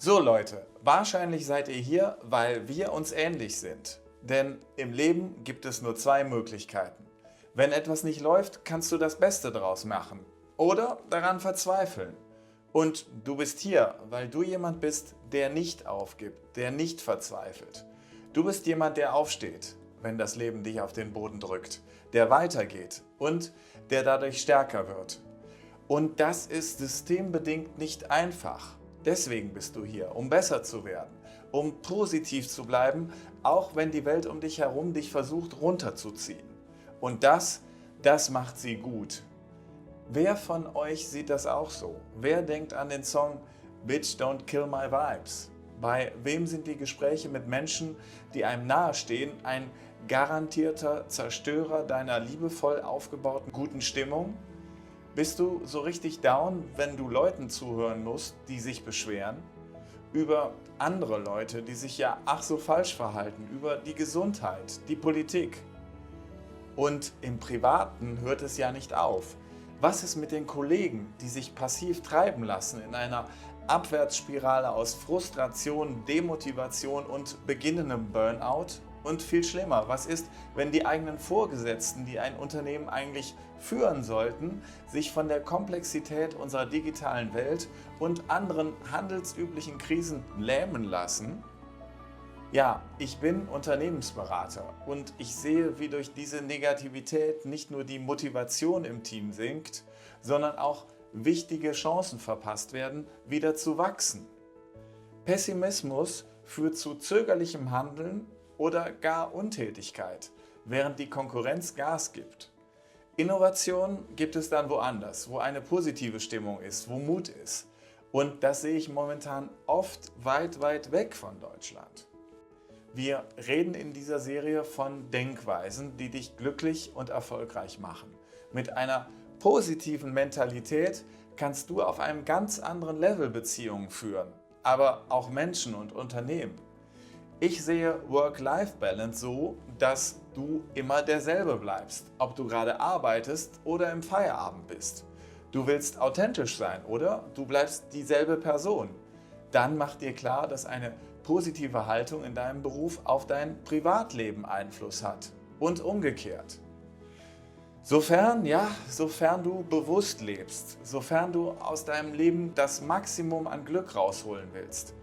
So Leute, wahrscheinlich seid ihr hier, weil wir uns ähnlich sind. Denn im Leben gibt es nur zwei Möglichkeiten. Wenn etwas nicht läuft, kannst du das Beste draus machen oder daran verzweifeln. Und du bist hier, weil du jemand bist, der nicht aufgibt, der nicht verzweifelt. Du bist jemand, der aufsteht, wenn das Leben dich auf den Boden drückt, der weitergeht und der dadurch stärker wird. Und das ist systembedingt nicht einfach. Deswegen bist du hier, um besser zu werden, um positiv zu bleiben, auch wenn die Welt um dich herum dich versucht runterzuziehen. Und das macht sie gut. Wer von euch sieht das auch so? Wer denkt an den Song Bitch Don't Kill My Vibes? Bei wem sind die Gespräche mit Menschen, die einem nahestehen, ein garantierter Zerstörer deiner liebevoll aufgebauten guten Stimmung? Bist du so richtig down, wenn du Leuten zuhören musst, die sich beschweren? Über andere Leute, die sich ja ach so falsch verhalten, über die Gesundheit, die Politik. Und im Privaten hört es ja nicht auf. Was ist mit den Kollegen, die sich passiv treiben lassen in einer Abwärtsspirale aus Frustration, Demotivation und beginnendem Burnout? Und viel schlimmer, was ist, wenn die eigenen Vorgesetzten, die ein Unternehmen eigentlich führen sollten, sich von der Komplexität unserer digitalen Welt und anderen handelsüblichen Krisen lähmen lassen? Ja, ich bin Unternehmensberater und ich sehe, wie durch diese Negativität nicht nur die Motivation im Team sinkt, sondern auch wichtige Chancen verpasst werden, wieder zu wachsen. Pessimismus führt zu zögerlichem Handeln oder gar Untätigkeit, während die Konkurrenz Gas gibt. Innovation gibt es dann woanders, wo eine positive Stimmung ist, wo Mut ist. Und das sehe ich momentan oft weit, weit weg von Deutschland. Wir reden in dieser Serie von Denkweisen, die dich glücklich und erfolgreich machen. Mit einer positiven Mentalität kannst du auf einem ganz anderen Level Beziehungen führen, aber auch Menschen und Unternehmen. Ich sehe Work-Life-Balance so, dass du immer derselbe bleibst, ob du gerade arbeitest oder im Feierabend bist. Du willst authentisch sein oder du bleibst dieselbe Person. Dann mach dir klar, dass eine positive Haltung in deinem Beruf auf dein Privatleben Einfluss hat und umgekehrt. Sofern du bewusst lebst, sofern du aus deinem Leben das Maximum an Glück rausholen willst.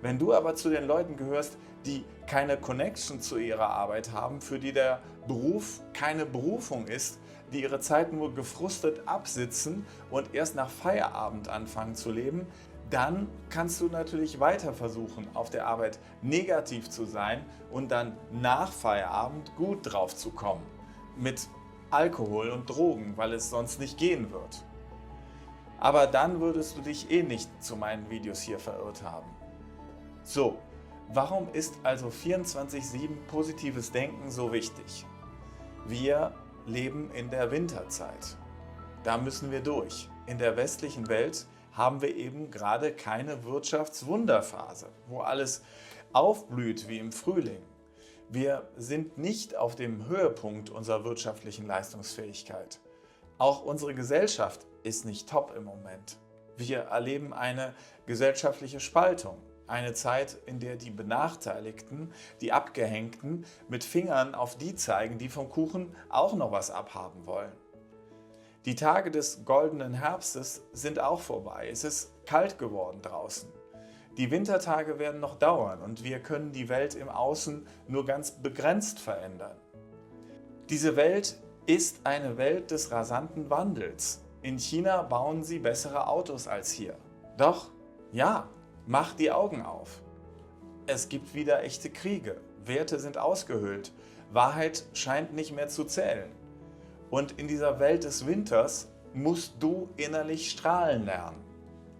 Wenn du aber zu den Leuten gehörst, die keine Connection zu ihrer Arbeit haben, für die der Beruf keine Berufung ist, die ihre Zeit nur gefrustet absitzen und erst nach Feierabend anfangen zu leben, dann kannst du natürlich weiter versuchen, auf der Arbeit negativ zu sein und dann nach Feierabend gut drauf zu kommen. Mit Alkohol und Drogen, weil es sonst nicht gehen wird. Aber dann würdest du dich eh nicht zu meinen Videos hier verirrt haben. So, warum ist also 24/7 positives Denken so wichtig? Wir leben in der Winterzeit. Da müssen wir durch. In der westlichen Welt haben wir eben gerade keine Wirtschaftswunderphase, wo alles aufblüht wie im Frühling. Wir sind nicht auf dem Höhepunkt unserer wirtschaftlichen Leistungsfähigkeit. Auch unsere Gesellschaft ist nicht top im Moment. Wir erleben eine gesellschaftliche Spaltung. Eine Zeit, in der die Benachteiligten, die Abgehängten, mit Fingern auf die zeigen, die vom Kuchen auch noch was abhaben wollen. Die Tage des goldenen Herbstes sind auch vorbei. Es ist kalt geworden draußen. Die Wintertage werden noch dauern und wir können die Welt im Außen nur ganz begrenzt verändern. Diese Welt ist eine Welt des rasanten Wandels. In China bauen sie bessere Autos als hier. Doch, ja, mach die Augen auf. Es gibt wieder echte Kriege. Werte sind ausgehöhlt. Wahrheit scheint nicht mehr zu zählen. Und in dieser Welt des Winters musst du innerlich strahlen lernen.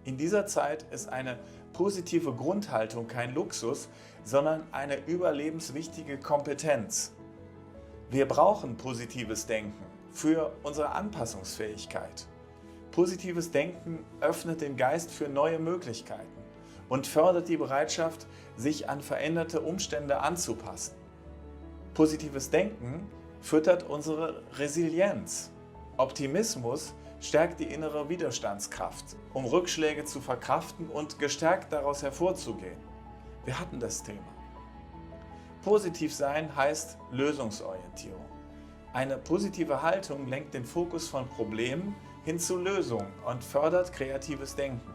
In dieser Zeit ist eine positive Grundhaltung kein Luxus, sondern eine überlebenswichtige Kompetenz. Wir brauchen positives Denken für unsere Anpassungsfähigkeit. Positives Denken öffnet den Geist für neue Möglichkeiten und fördert die Bereitschaft, sich an veränderte Umstände anzupassen. Positives Denken füttert unsere Resilienz. Optimismus stärkt die innere Widerstandskraft, um Rückschläge zu verkraften und gestärkt daraus hervorzugehen. Wir hatten das Thema. Positiv sein heißt Lösungsorientierung. Eine positive Haltung lenkt den Fokus von Problemen hin zu Lösungen und fördert kreatives Denken.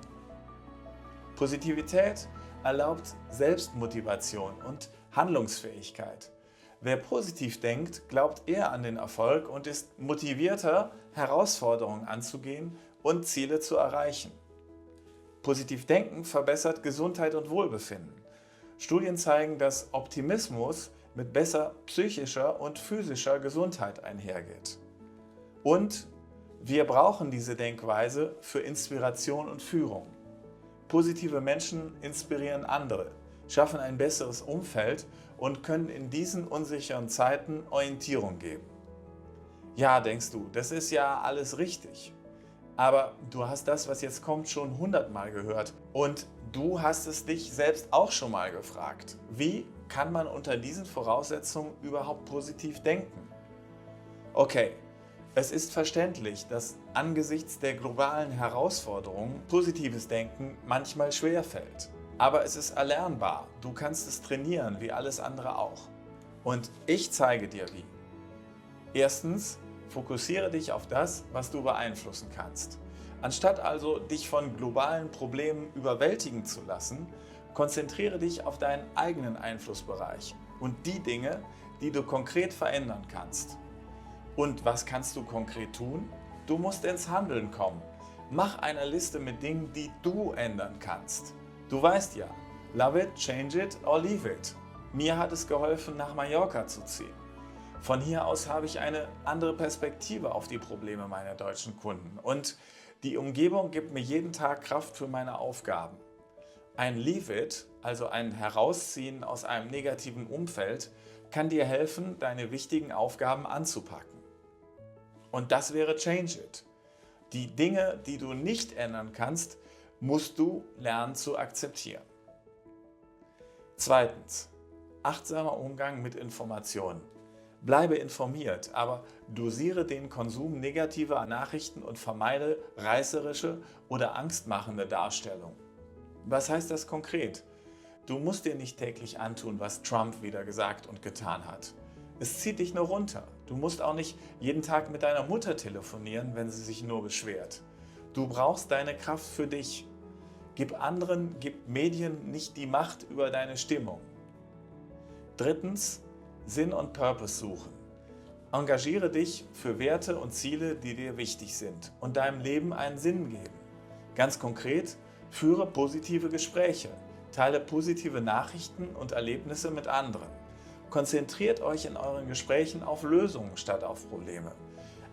Positivität erlaubt Selbstmotivation und Handlungsfähigkeit. Wer positiv denkt, glaubt eher an den Erfolg und ist motivierter, Herausforderungen anzugehen und Ziele zu erreichen. Positiv denken verbessert Gesundheit und Wohlbefinden. Studien zeigen, dass Optimismus mit besser psychischer und physischer Gesundheit einhergeht. Und wir brauchen diese Denkweise für Inspiration und Führung. Positive Menschen inspirieren andere, schaffen ein besseres Umfeld und können in diesen unsicheren Zeiten Orientierung geben. Ja, denkst du, das ist ja alles richtig. Aber du hast das, was jetzt kommt, schon 100-mal gehört. Und du hast es dich selbst auch schon mal gefragt. Wie kann man unter diesen Voraussetzungen überhaupt positiv denken? Okay, es ist verständlich, dass angesichts der globalen Herausforderungen positives Denken manchmal schwerfällt. Aber es ist erlernbar. Du kannst es trainieren, wie alles andere auch. Und ich zeige dir wie. Erstens, fokussiere dich auf das, was du beeinflussen kannst. Anstatt also dich von globalen Problemen überwältigen zu lassen, konzentriere dich auf deinen eigenen Einflussbereich und die Dinge, die du konkret verändern kannst. Und was kannst du konkret tun? Du musst ins Handeln kommen. Mach eine Liste mit Dingen, die du ändern kannst. Du weißt ja, love it, change it or leave it. Mir hat es geholfen, nach Mallorca zu ziehen. Von hier aus habe ich eine andere Perspektive auf die Probleme meiner deutschen Kunden und die Umgebung gibt mir jeden Tag Kraft für meine Aufgaben. Ein Leave it, also ein Herausziehen aus einem negativen Umfeld, kann dir helfen, deine wichtigen Aufgaben anzupacken. Und das wäre Change it. Die Dinge, die du nicht ändern kannst, musst du lernen zu akzeptieren. Zweitens, achtsamer Umgang mit Informationen. Bleibe informiert, aber dosiere den Konsum negativer Nachrichten und vermeide reißerische oder angstmachende Darstellungen. Was heißt das konkret? Du musst dir nicht täglich antun, was Trump wieder gesagt und getan hat. Es zieht dich nur runter. Du musst auch nicht jeden Tag mit deiner Mutter telefonieren, wenn sie sich nur beschwert. Du brauchst deine Kraft für dich. Gib Medien nicht die Macht über deine Stimmung. Drittens, Sinn und Purpose suchen. Engagiere dich für Werte und Ziele, die dir wichtig sind und deinem Leben einen Sinn geben. Ganz konkret, führe positive Gespräche, teile positive Nachrichten und Erlebnisse mit anderen. Konzentriert euch in euren Gesprächen auf Lösungen statt auf Probleme.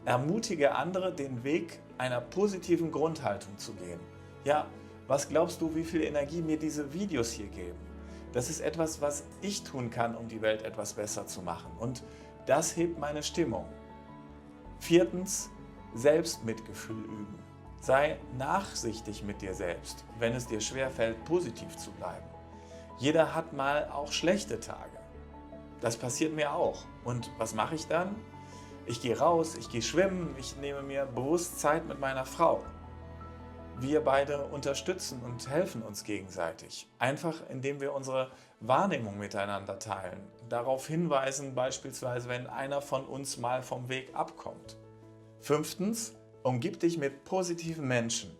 Ermutige andere, den Weg einer positiven Grundhaltung zu gehen. Ja, was glaubst du, wie viel Energie mir diese Videos hier geben? Das ist etwas, was ich tun kann, um die Welt etwas besser zu machen. Und das hebt meine Stimmung. Viertens, Selbstmitgefühl üben. Sei nachsichtig mit dir selbst, wenn es dir schwerfällt, positiv zu bleiben. Jeder hat mal auch schlechte Tage. Das passiert mir auch. Und was mache ich dann? Ich gehe raus, ich gehe schwimmen, ich nehme mir bewusst Zeit mit meiner Frau. Wir beide unterstützen und helfen uns gegenseitig. Einfach indem wir unsere Wahrnehmung miteinander teilen. Darauf hinweisen beispielsweise, wenn einer von uns mal vom Weg abkommt. Fünftens, umgib dich mit positiven Menschen.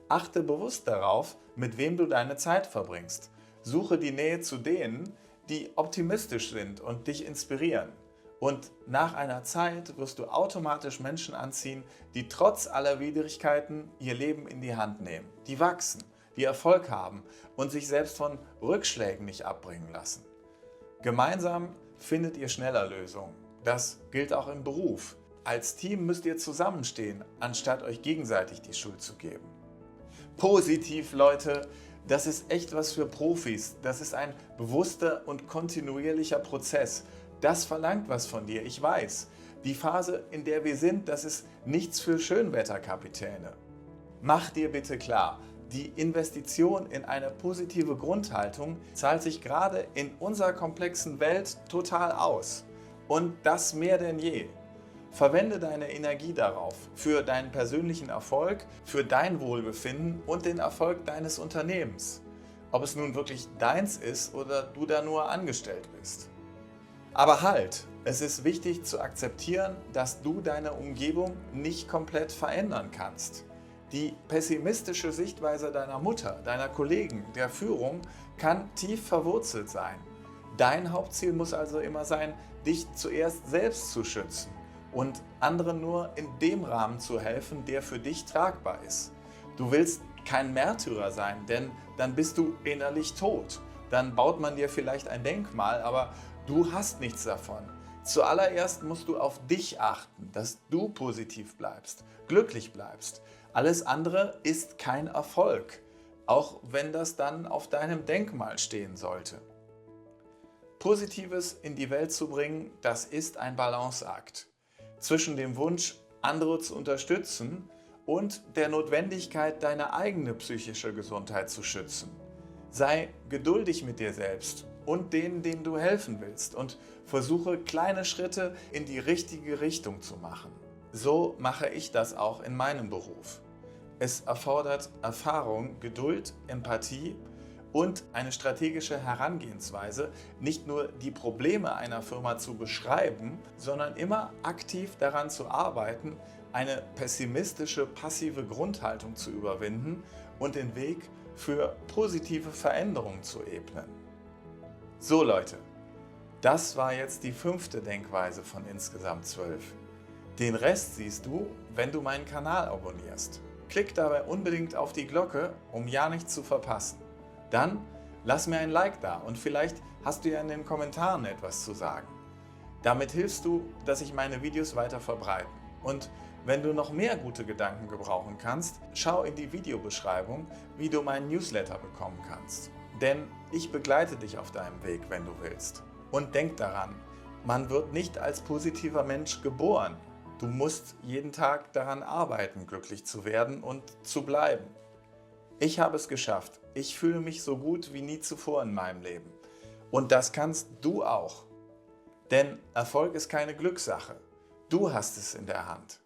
Achte bewusst darauf, mit wem du deine Zeit verbringst. Suche die Nähe zu denen, die optimistisch sind und dich inspirieren. Und nach einer Zeit wirst du automatisch Menschen anziehen, die trotz aller Widrigkeiten ihr Leben in die Hand nehmen, die wachsen, die Erfolg haben und sich selbst von Rückschlägen nicht abbringen lassen. Gemeinsam findet ihr schneller Lösungen. Das gilt auch im Beruf. Als Team müsst ihr zusammenstehen, anstatt euch gegenseitig die Schuld zu geben. Positiv, Leute, das ist echt was für Profis. Das ist ein bewusster und kontinuierlicher Prozess. Das verlangt was von dir, ich weiß. Die Phase, in der wir sind, das ist nichts für Schönwetterkapitäne. Mach dir bitte klar, die Investition in eine positive Grundhaltung zahlt sich gerade in unserer komplexen Welt total aus. Und das mehr denn je. Verwende deine Energie darauf, für deinen persönlichen Erfolg, für dein Wohlbefinden und den Erfolg deines Unternehmens. Ob es nun wirklich deins ist oder du da nur angestellt bist. Aber halt, es ist wichtig zu akzeptieren, dass du deine Umgebung nicht komplett verändern kannst. Die pessimistische Sichtweise deiner Mutter, deiner Kollegen, der Führung kann tief verwurzelt sein. Dein Hauptziel muss also immer sein, dich zuerst selbst zu schützen und anderen nur in dem Rahmen zu helfen, der für dich tragbar ist. Du willst kein Märtyrer sein, denn dann bist du innerlich tot. Dann baut man dir vielleicht ein Denkmal, aber du hast nichts davon. Zuallererst musst du auf dich achten, dass du positiv bleibst, glücklich bleibst. Alles andere ist kein Erfolg, auch wenn das dann auf deinem Denkmal stehen sollte. Positives in die Welt zu bringen, das ist ein Balanceakt zwischen dem Wunsch, andere zu unterstützen und der Notwendigkeit, deine eigene psychische Gesundheit zu schützen. Sei geduldig mit dir selbst und denen, denen du helfen willst, und versuche kleine Schritte in die richtige Richtung zu machen. So mache ich das auch in meinem Beruf. Es erfordert Erfahrung, Geduld, Empathie und eine strategische Herangehensweise, nicht nur die Probleme einer Firma zu beschreiben, sondern immer aktiv daran zu arbeiten, eine pessimistische, passive Grundhaltung zu überwinden und den Weg für positive Veränderungen zu ebnen. So Leute, das war jetzt die 5. Denkweise von insgesamt 12. Den Rest siehst du, wenn du meinen Kanal abonnierst. Klick dabei unbedingt auf die Glocke, um ja nichts zu verpassen. Dann lass mir ein Like da und vielleicht hast du ja in den Kommentaren etwas zu sagen. Damit hilfst du, dass sich meine Videos weiter verbreiten. Und wenn du noch mehr gute Gedanken gebrauchen kannst, schau in die Videobeschreibung, wie du meinen Newsletter bekommen kannst. Denn ich begleite dich auf deinem Weg, wenn du willst. Und denk daran, man wird nicht als positiver Mensch geboren. Du musst jeden Tag daran arbeiten, glücklich zu werden und zu bleiben. Ich habe es geschafft. Ich fühle mich so gut wie nie zuvor in meinem Leben. Und das kannst du auch. Denn Erfolg ist keine Glückssache. Du hast es in der Hand.